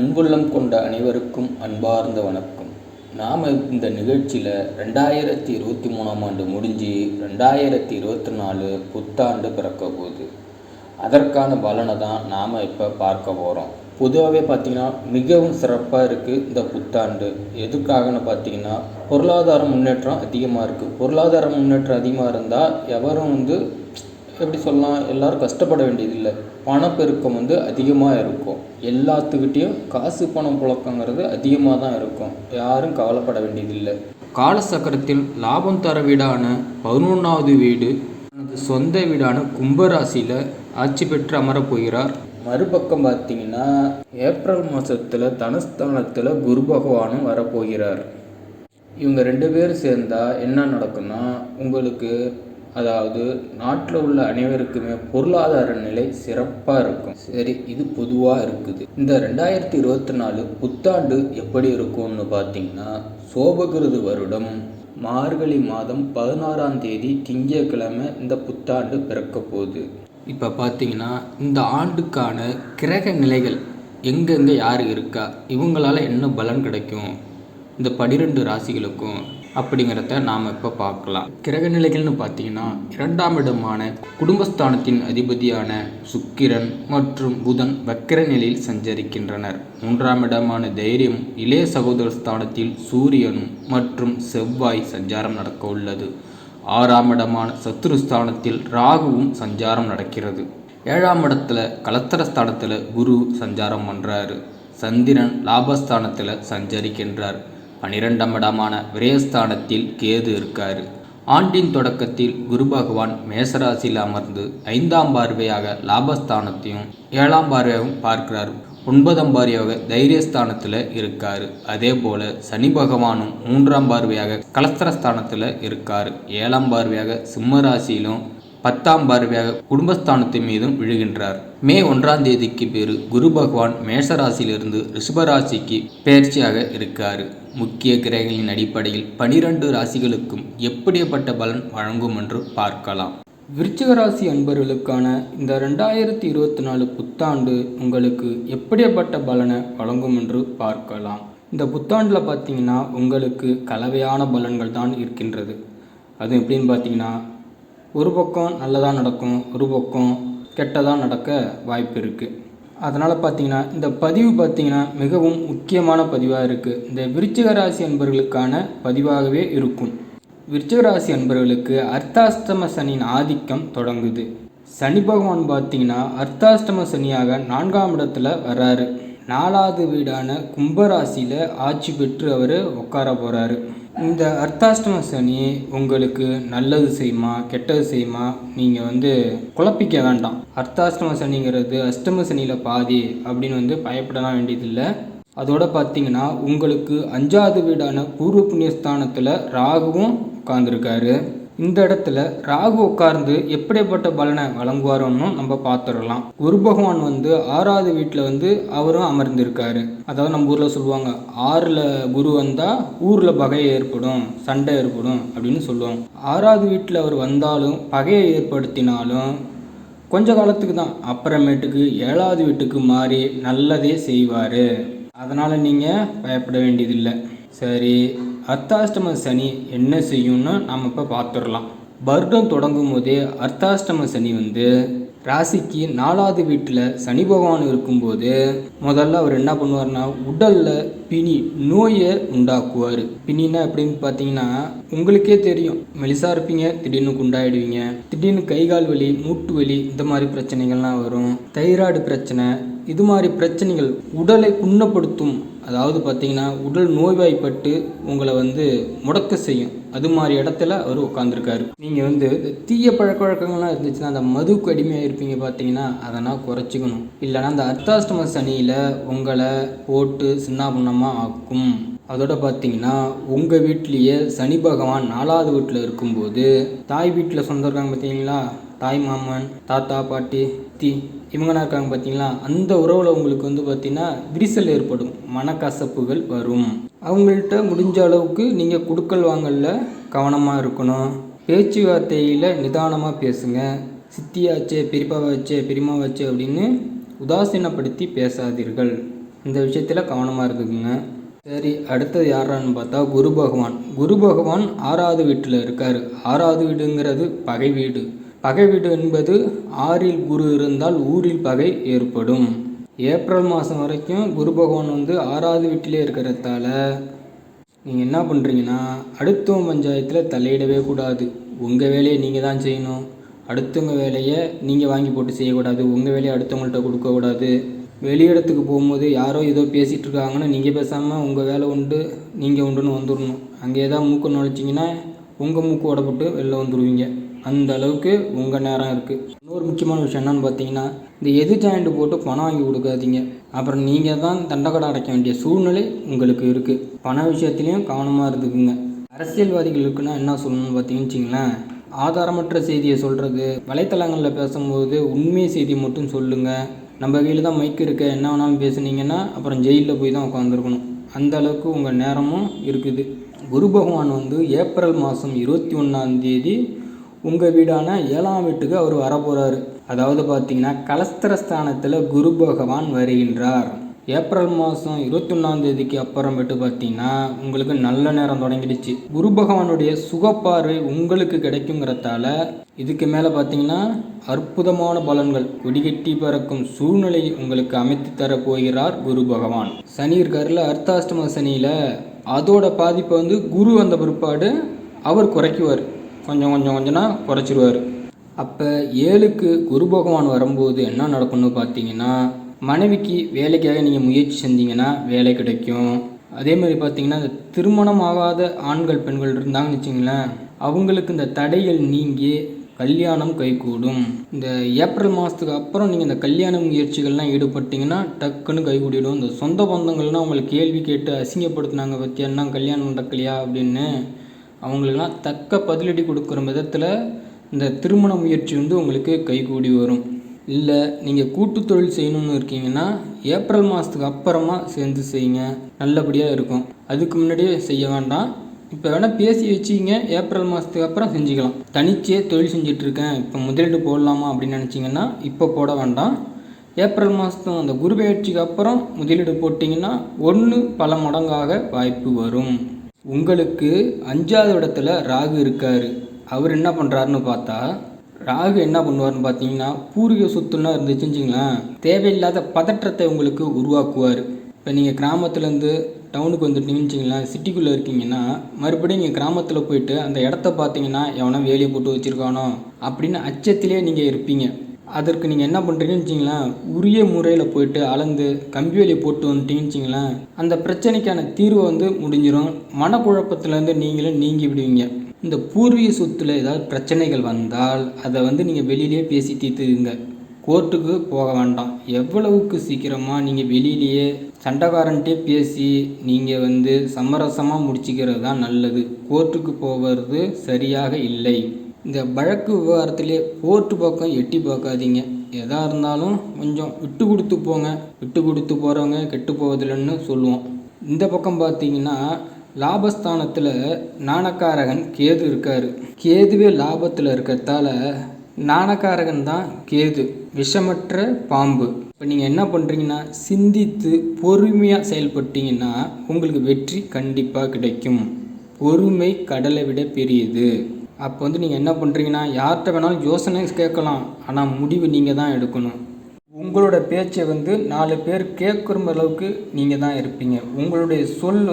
அன்புள்ளம் கொண்ட அனைவருக்கும் அன்பார்ந்த வணக்கம். நாம் இந்த நிகழ்ச்சியில் 2023ஆம் ஆண்டு முடிஞ்சு 2024 புத்தாண்டு பிறக்க போகுது. அதற்கான பலனை தான் நாம் இப்போ பார்க்க போகிறோம். பொதுவாகவே பார்த்திங்கன்னா மிகவும் சிறப்பாக இருக்குது இந்த புத்தாண்டு. எதுக்காகன்னு பார்த்திங்கன்னா பொருளாதார முன்னேற்றம் அதிகமாக இருக்குது. பொருளாதார முன்னேற்றம் அதிகமாக இருந்தால் எவரும் எப்படி சொல்லலாம், எல்லோரும் கஷ்டப்பட வேண்டியதில்லை. பணப்பெருக்கம் அதிகமாக இருக்கும். எல்லாத்துக்கிட்டேயும் காசு பணம் புழக்கங்கிறது அதிகமாக தான் இருக்கும். யாரும் கவலைப்பட வேண்டியதில்லை. காலசக்கரத்தில் லாபம் தர வீடான 11வது வீடு தனது சொந்த வீடான கும்பராசியில் ஆட்சி பெற்று அமரப்போகிறார். மறுபக்கம் பார்த்திங்கன்னா ஏப்ரல் மாதத்தில் தனஸ்தானத்தில் குரு பகவானும் வரப்போகிறார். இவங்க 2 பேரும் சேர்ந்தால் என்ன நடக்குன்னா, உங்களுக்கு அதாவது நாட்டில் உள்ள அனைவருக்குமே பொருளாதார நிலை சிறப்பாக இருக்கும். சரி, இது பொதுவாக இருக்குது. இந்த 2024 புத்தாண்டு எப்படி இருக்கும்னு பார்த்தீங்கன்னா, சோபகிருது வருடம் மார்கழி மாதம் 16ஆம் தேதி திங்கட்கிழமை இந்த புத்தாண்டு பிறக்க போகுது. இப்போ பார்த்தீங்கன்னா இந்த ஆண்டுக்கான கிரக நிலைகள் எங்கெங்கே யார் இருக்கா, இவங்களால் என்ன பலன் கிடைக்கும் இந்த 12 ராசிகளுக்கும் அப்படிங்கிறத நாம் இப்போ பார்க்கலாம். கிரக நிலைகள்னு பார்த்தீங்கன்னா 2ஆம் இடமான குடும்பஸ்தானத்தின் அதிபதியான சுக்கிரன் மற்றும் புதன் வக்கிர நிலையில் சஞ்சரிக்கின்றனர். 3ஆம் இடமான தைரியம் இளைய சகோதர ஸ்தானத்தில் சூரியனும் மற்றும் செவ்வாய் சஞ்சாரம் நடக்க உள்ளது. 6ஆம் இடமான சத்துருஸ்தானத்தில் ராகுவும் சஞ்சாரம் நடக்கிறது. 7ஆம் இடத்துல கலத்திரஸ்தானத்தில் குரு சஞ்சாரம் பண்ணுறாரு. சந்திரன் லாபஸ்தானத்தில் சஞ்சரிக்கின்றார். 12ஆம் இடமான விரயஸ்தானத்தில் கேது இருக்கார். ஆண்டின் தொடக்கத்தில் குரு பகவான் மேசராசியில் அமர்ந்து 5ஆம் பார்வையாக லாபஸ்தானத்தையும் 7ஆம் பார்வையாகவும் பார்க்கிறார். 9ஆம் பார்வையாக தைரியஸ்தானத்தில் இருக்கார். அதே போல் சனி பகவானும் 3ஆம் பார்வையாக கலஸ்திரஸ்தானத்தில் இருக்கார். 7ஆம் பார்வையாக சிம்மராசியிலும் 10ஆம் பார்வையாக குடும்பஸ்தானத்தின் மீதும் விழுகின்றார். மே 1ஆம் தேதிக்கு பேர் குரு பகவான் மேஷராசியிலிருந்து ரிஷபராசிக்கு பயிற்சியாக இருக்கார். முக்கிய கிரகங்களின் அடிப்படையில் 12 ராசிகளுக்கும் எப்படிப்பட்ட பலன் வழங்கும் என்று பார்க்கலாம். விருச்சிக ராசி அன்பர்களுக்கான இந்த 2024 புத்தாண்டு உங்களுக்கு எப்படிப்பட்ட பலனை வழங்கும் என்று பார்க்கலாம். இந்த புத்தாண்டில் பார்த்தீங்கன்னா உங்களுக்கு கலவையான பலன்கள் தான் இருக்கின்றது. அது எப்படின்னு பார்த்தீங்கன்னா, ஒரு பக்கம் நல்லதாக நடக்கும், ஒரு பக்கம் கெட்டதாக நடக்க வாய்ப்பு இருக்குது. அதனால் பார்த்தீங்கன்னா இந்த பதிவு பார்த்தீங்கன்னா மிகவும் முக்கியமான பதிவாக இருக்குது. இந்த விருச்சிக ராசி அன்பர்களுக்கான பதிவாகவே இருக்கும். விருச்சிக ராசி அன்பர்களுக்கு அர்த்தாஷ்டம சனியின் ஆதிக்கம் தொடங்குது. சனி பகவான் பார்த்தீங்கன்னா அர்த்தாஷ்டம சனியாக 4ஆம் இடத்துல வர்றாரு. 4வது வீடான கும்பராசியில் ஆட்சி பெற்று அவர் உட்கார போகிறாரு. இந்த அர்த்தாஷ்டம சனி உங்களுக்கு நல்லது செய்யுமா கெட்டது செய்யுமா நீங்கள் குழப்பிக்க வேண்டாம். அர்த்தாஷ்டம சனிங்கிறது அஷ்டம சனியில் பாதி அப்படின்னு பயப்படலாம் வேண்டியதில்லை. அதோட பார்த்தீங்கன்னா உங்களுக்கு 5வது வீடான பூர்வ புண்ணியஸ்தானத்தில் ராகுவும் உட்கார்ந்துருக்காரு. இந்த இடத்துல ராகு உட்கார்ந்து எப்படிப்பட்ட பலனை வழங்குவாரோன்னு நம்ம பார்த்துடலாம். குரு பகவான் 6வது வீட்டில் அவரும் அமர்ந்திருக்காரு. அதாவது நம்ம ஊரில் சொல்லுவாங்க, 6ல் குரு வந்தால் ஊரில் பகை ஏற்படும், சண்டை ஏற்படும் அப்படின்னு சொல்லுவாங்க. 6வது வீட்டில் அவர் வந்தாலும் பகையை ஏற்படுத்தினாலும் கொஞ்ச காலத்துக்கு தான், அப்புறமேட்டுக்கு 7வது வீட்டுக்கு மாறி நல்லதே செய்வார். அதனால் நீங்கள் பயப்பட வேண்டியதில்லை. சரி, அர்த்தாஷ்டம சனி என்ன செய்யும்னு நம்ம இப்போ பார்த்துடலாம். வருடம் தொடங்கும் போதே அர்த்தாஷ்டம சனி ராசிக்கு 4வது வீட்டில் சனி பகவான் இருக்கும்போது முதல்ல அவர் என்ன பண்ணுவார்னா, உடலில் பிணி நோயை உண்டாக்குவார். பிணினா எப்படின்னு பார்த்தீங்கன்னா உங்களுக்கே தெரியும், மெலிசாக இருப்பீங்க, திடீர்னு குண்டாயிடுவீங்க, திடீர்னு கை கால் வலி, மூட்டு வலி, இந்த மாதிரி பிரச்சனைகள்லாம் வரும். தைராய்டு பிரச்சனை, இது மாதிரி பிரச்சனைகள் உடலை புண்ணப்படுத்தும். அதாவது பார்த்தீங்கன்னா உடல் நோய்வாய்ப்பட்டு உங்களை முடக்க செய்யும். அது மாதிரி இடத்துல அவர் உட்காந்துருக்காரு. நீங்கள் தீய பழக்க வழக்கங்கள்லாம் இருந்துச்சுன்னா, அந்த மதுக்கு அடிமையாக இருப்பீங்க பார்த்தீங்கன்னா, அதெல்லாம் குறைச்சிக்கணும். இல்லைனா அந்த அர்த்தாஷ்டம சனியில் உங்களை போட்டு சின்னாபின்னமாக ஆக்கும். அதோட பார்த்தீங்கன்னா உங்கள் வீட்லேயே சனி பகவான் 4வது வீட்டில் இருக்கும்போது தாய் வீட்டில் சொந்தம் இருக்காங்க பார்த்தீங்களா, தாய் மாமன், தாத்தா பாட்டி, இவங்களாம் இருக்காங்க பார்த்தீங்களா, அந்த உறவில் உங்களுக்கு பார்த்தீங்கன்னா விரிசல் ஏற்படும், மனக்கசப்புகள் வரும். அவங்கள்ட்ட முடிஞ்ச அளவுக்கு நீங்கள் கொடுக்கல் வாங்கல கவனமாக இருக்கணும். பேச்சுவார்த்தையில் நிதானமாக பேசுங்க. சித்தியாச்சே, பெரியப்பாவாச்சே, பெரியம்மாவாச்சே அப்படின்னு உதாசீனப்படுத்தி பேசாதீர்கள். இந்த விஷயத்தில் கவனமாக இருக்குதுங்க. சரி, அடுத்தது யாரான்னு பார்த்தா குரு பகவான். குரு பகவான் 6வது வீட்டில் இருக்கார். 6வது வீடுங்கிறது பகை வீடு. பகை வீடு என்பது 6ல் குரு இருந்தால் ஊரில் பகை ஏற்படும். ஏப்ரல் மாதம் வரைக்கும் குரு பகவான் 6வது வீட்டிலே இருக்கிறதால நீங்கள் என்ன பண்ணுறீங்கன்னா, அடுத்தவங்க பஞ்சாயத்தில் தலையிடவே கூடாது. உங்கள் வேலையை நீங்கள் தான் செய்யணும். அடுத்தவங்க வேலையை நீங்கள் வாங்கி போட்டு செய்யக்கூடாது. உங்கள் வேலையை அடுத்தவங்கள்ட்ட கொடுக்கக்கூடாது. வெளியிடத்துக்கு போகும்போது யாரோ ஏதோ பேசிகிட்டு இருக்காங்கன்னா நீங்கள் பேசாமல் உங்கள் வேலை உண்டு நீங்கள் உண்டுன்னு வந்துடணும். அங்கே ஏதாவது மூக்கு நுழைச்சிங்கன்னா உங்கள் மூக்கு உடப்பட்டு வெளில வந்துடுவீங்க. அந்த அளவுக்கு உங்கள் நேரம் இருக்குது. இன்னொரு முக்கியமான விஷயம் என்னென்னு பார்த்தீங்கன்னா, இந்த எது ஜாயிண்ட் போட்டு பணம் வாங்கி கொடுக்காதீங்க. அப்புறம் நீங்கள் தான் தண்டக்கடை அடைக்க வேண்டிய சூழ்நிலை உங்களுக்கு இருக்குது. பண விஷயத்துலேயும் கவனமாக இருந்துக்குங்க. அரசியல்வாதிகளுக்குன்னா என்ன சொல்லணும்னு பார்த்தீங்கன்னு வச்சிங்களேன், ஆதாரமற்ற செய்தியை சொல்கிறது, வலைத்தளங்களில் பேசும்போது உண்மை செய்தி மட்டும் சொல்லுங்கள். நம்ம கையில் தான் மைக் இருக்க, என்ன வேணாலும் பேசுனீங்கன்னா அப்புறம் ஜெயிலில் போய் தான் உட்காந்துருக்கணும். அந்த அளவுக்கு உங்கள் நேரமும் இருக்குது. குரு பகவான் ஏப்ரல் மாதம் 21 உங்கள் வீடான 7ஆம் வீட்டுக்கு அவர் வரப்போகிறாரு. அதாவது பார்த்தீங்கன்னா கலஸ்திரஸ்தானத்தில் குரு பகவான் வருகின்றார். ஏப்ரல் மாதம் 21 அப்புறமேட்டு பார்த்தீங்கன்னா உங்களுக்கு நல்ல நேரம் தொடங்கிடுச்சு. குரு பகவானுடைய சுகப்பார்வை உங்களுக்கு கிடைக்குங்கிறதால இதுக்கு மேலே பார்த்தீங்கன்னா அற்புதமான பலன்கள், கொடிகட்டி பறக்கும் சூழ்நிலை உங்களுக்கு அமைத்து தர போகிறார் குரு பகவான். சனி இருக்காருல, அர்த்தாஷ்டம சனியில் அதோட பாதிப்பை குரு வந்த பிற்பாடு அவர் குறைக்குவார். கொஞ்சம்னா குறைச்சிருவார். அப்போ 7க்கு குரு பகவான் வரும்போது என்ன நடக்கும்னு பார்த்தீங்கன்னா, மனைவிக்கு வேலைக்காக நீங்கள் முயற்சி செஞ்சீங்கன்னா வேலை கிடைக்கும். அதே மாதிரி பார்த்தீங்கன்னா, இந்த திருமணம் ஆகாத ஆண்கள் பெண்கள் இருந்தாங்கன்னு வச்சிங்களேன், அவங்களுக்கு இந்த தடைகள் நீங்கி கல்யாணம் கைகூடும். இந்த ஏப்ரல் மாதத்துக்கு அப்புறம் நீங்கள் இந்த கல்யாண முயற்சிகள்லாம் ஈடுபட்டிங்கன்னா டக்குன்னு கைகூடிடும். இந்த சொந்த பந்தங்கள்லாம் அவங்களை கேள்வி கேட்டு அசிங்கப்படுத்தினாங்க பற்றியா, என்ன கல்யாணம் நடக்கலையா அப்படின்னு அவங்களுக்கெல்லாம் தக்க பதிலடி கொடுக்குற விதத்தில் இந்த திருமண முயற்சி உங்களுக்கு கைகூடி வரும். இல்லை நீங்கள் கூட்டு தொழில் செய்யணும்னு இருக்கீங்கன்னா ஏப்ரல் மாதத்துக்கு அப்புறமா சேர்ந்து செய்யுங்க, நல்லபடியாக இருக்கும். அதுக்கு முன்னாடியே செய்ய வேண்டாம். இப்போ வேணால் பேசி வச்சிங்க, ஏப்ரல் மாதத்துக்கு அப்புறம் செஞ்சுக்கலாம். தனிச்சே தொழில் செஞ்சிட்ருக்கேன், இப்போ முதலீடு போடலாமா அப்படின்னு நினச்சிங்கன்னா இப்போ போட வேண்டாம். ஏப்ரல் மாதம் அந்த குரு பயிற்சிக்கு அப்புறம் முதலீடு போட்டிங்கன்னா பல மடங்காக வாய்ப்பு வரும். உங்களுக்கு 5வது இடத்துல ராகு இருக்கார். அவர் என்ன பண்ணுறாருன்னு பார்த்தா, ராகு என்ன பண்ணுவார்னு பார்த்தீங்கன்னா, பூர்வீக சொத்துலாம் இருந்துச்சுன்னு வச்சிங்களேன், தேவையில்லாத பதற்றத்தை உங்களுக்கு உருவாக்குவார். இப்போ நீங்கள் கிராமத்துலேருந்து டவுனுக்கு வந்துட்டீங்கன்னு வச்சிங்களேன், சிட்டிக்குள்ளே இருக்கீங்கன்னா மறுபடியும் நீங்கள் கிராமத்தில் போயிட்டு அந்த இடத்த பார்த்தீங்கன்னா எவனா வேலையை போட்டு வச்சுருக்கானோ அப்படின்னு அச்சத்திலே நீங்கள் இருப்பீங்க. அதற்கு நீங்கள் என்ன பண்ணுறீங்கன்னு வச்சிங்களேன், உரிய முறையில் போயிட்டு அளந்து கம்பி வேலையை போட்டு வந்துட்டீங்கன்னு வச்சிங்களேன், அந்த பிரச்சனைக்கான தீர்வை முடிஞ்சிடும். மனக்குழப்பத்திலேருந்து நீங்களும் நீங்கி விடுவீங்க. இந்த பூர்வீக சொத்தில் ஏதாவது பிரச்சனைகள் வந்தால் அதை நீங்கள் வெளியிலேயே பேசி தீர்த்துக்குங்க. கோர்ட்டுக்கு போக வேண்டாம். எவ்வளவுக்கு சீக்கிரமாக நீங்கள் வெளியிலேயே சண்டைக்காரன்ட்டே பேசி நீங்கள் சமரசமாக முடிச்சுக்கிறது தான் நல்லது. கோர்ட்டுக்கு போவது சரியாக இல்லை. இந்த வழக்கு விவகாரத்திலே கோர்ட்டு பக்கம் எட்டி பார்க்காதீங்க. எதாக இருந்தாலும் கொஞ்சம் விட்டு கொடுத்து போங்க. விட்டு கொடுத்து போகிறவங்க கெட்டு போவதில்லைன்னு சொல்லுவோம். இந்த பக்கம் பார்த்தீங்கன்னா லாபஸ்தானத்தில் நாணக்காரகன் கேது இருக்கார். கேதுவே லாபத்தில் இருக்கிறதால நாணக்காரகன் தான் கேது, விஷமற்ற பாம்பு. இப்போ நீங்கள் என்ன பண்ணுறீங்கன்னா, சிந்தித்து பொறுமையாக செயல்பட்டீங்கன்னா உங்களுக்கு வெற்றி கண்டிப்பாக கிடைக்கும். பொறுமை கடலை விட பெரியது. அப்போ நீங்கள் என்ன பண்ணுறீங்கன்னா, யார்கிட்ட வேணாலும் யோசனை கேட்கலாம், ஆனால் முடிவு நீங்கள் தான் எடுக்கணும். உங்களோட பேச்சை 4 பேர் கேட்குற அளவுக்கு நீங்கள் தான் இருப்பீங்க. உங்களுடைய சொல்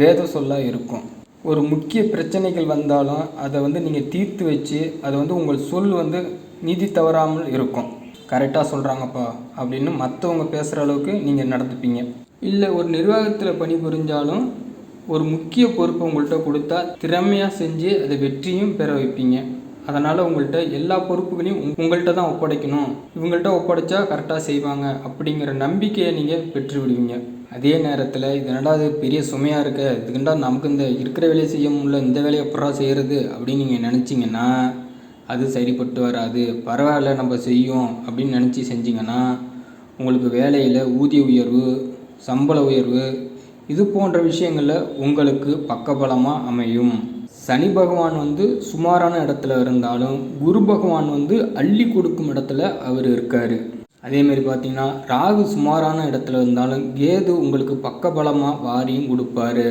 வேத சொல்லாக இருக்கும். ஒரு முக்கிய பிரச்சனைகள் வந்தாலும் அதை நீங்கள் தீர்த்து வச்சு அதை உங்கள் சொல் நீதி தவறாமல் இருக்கும். கரெக்டாக சொல்கிறாங்கப்பா அப்படின்னு மற்றவங்க பேசுகிற அளவுக்கு நீங்கள் நடந்துப்பீங்க. இல்லை ஒரு நிர்வாகத்தில் பணிபுரிஞ்சாலும் ஒரு முக்கிய பொறுப்பு உங்கள்கிட்ட கொடுத்தா திறமையாக செஞ்சு அதை வெற்றியும் பெற வைப்பீங்க. அதனால் உங்கள்கிட்ட எல்லா பொறுப்புகளையும் உங்கள்கிட்ட தான் ஒப்படைக்கணும், இவங்கள்ட்ட ஒப்படைச்சா கரெக்டாக செய்வாங்க அப்படிங்கிற நம்பிக்கையை நீங்கள் பெற்று விடுவீங்க. அதே நேரத்தில் இதனடா அது பெரிய சுமையாக இருக்க, இதுக்குண்டா நமக்கு இந்த இருக்கிற வேலையை செய்ய முடியல, இந்த வேலையை எப்படா செய்கிறது அப்படின்னு நீங்கள் நினச்சிங்கன்னா அது சரிப்பட்டு வராது. பரவாயில்ல நம்ம செய்யும் அப்படின்னு நினச்சி செஞ்சிங்கன்னா உங்களுக்கு வேலையில் ஊதிய உயர்வு, சம்பள உயர்வு இது போன்ற விஷயங்களில் உங்களுக்கு பக்கபலமாக அமையும். சனி பகவான் சுமாரான இடத்துல இருந்தாலும் குரு பகவான் அள்ளி கொடுக்கும் இடத்துல அவர் இருக்கார். அதேமாரி பார்த்தீங்கன்னா ராகு சுமாரான இடத்துல இருந்தாலும் கேது உங்களுக்கு பக்கபலமாக வாரியும் கொடுப்பாரு.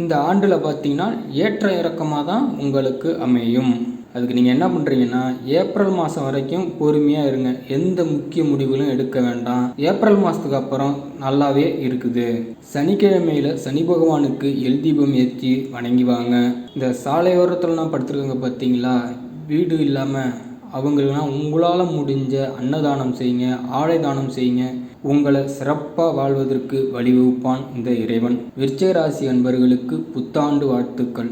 இந்த ஆண்டில் பார்த்தீங்கன்னா ஏற்ற இறக்கமாக தான் உங்களுக்கு அமையும். அதுக்கு நீங்கள் என்ன பண்ணுறீங்கன்னா ஏப்ரல் மாதம் வரைக்கும் பொறுமையாக இருங்க. எந்த முக்கிய முடிவுகளும் எடுக்க வேண்டாம். ஏப்ரல் மாதத்துக்கு அப்புறம் நல்லாவே இருக்குது. சனிக்கிழமையில் சனி பகவானுக்கு எல் தீபம் ஏற்றி வணங்கி வாங்க. இந்த சாலையோரத்துலலாம் படுத்துருக்காங்க பார்த்தீங்களா, வீடு இல்லாமல், அவங்களுக்கெல்லாம் உங்களால் முடிஞ்ச அன்னதானம் செய்யுங்க, ஆடை தானம் செய்யுங்க. உங்களை சிறப்பாக வாழ்வதற்கு வழிவகுப்பான் இந்த இறைவன். விருச்சிக ராசி அன்பர்களுக்கு புத்தாண்டு வாழ்த்துக்கள்.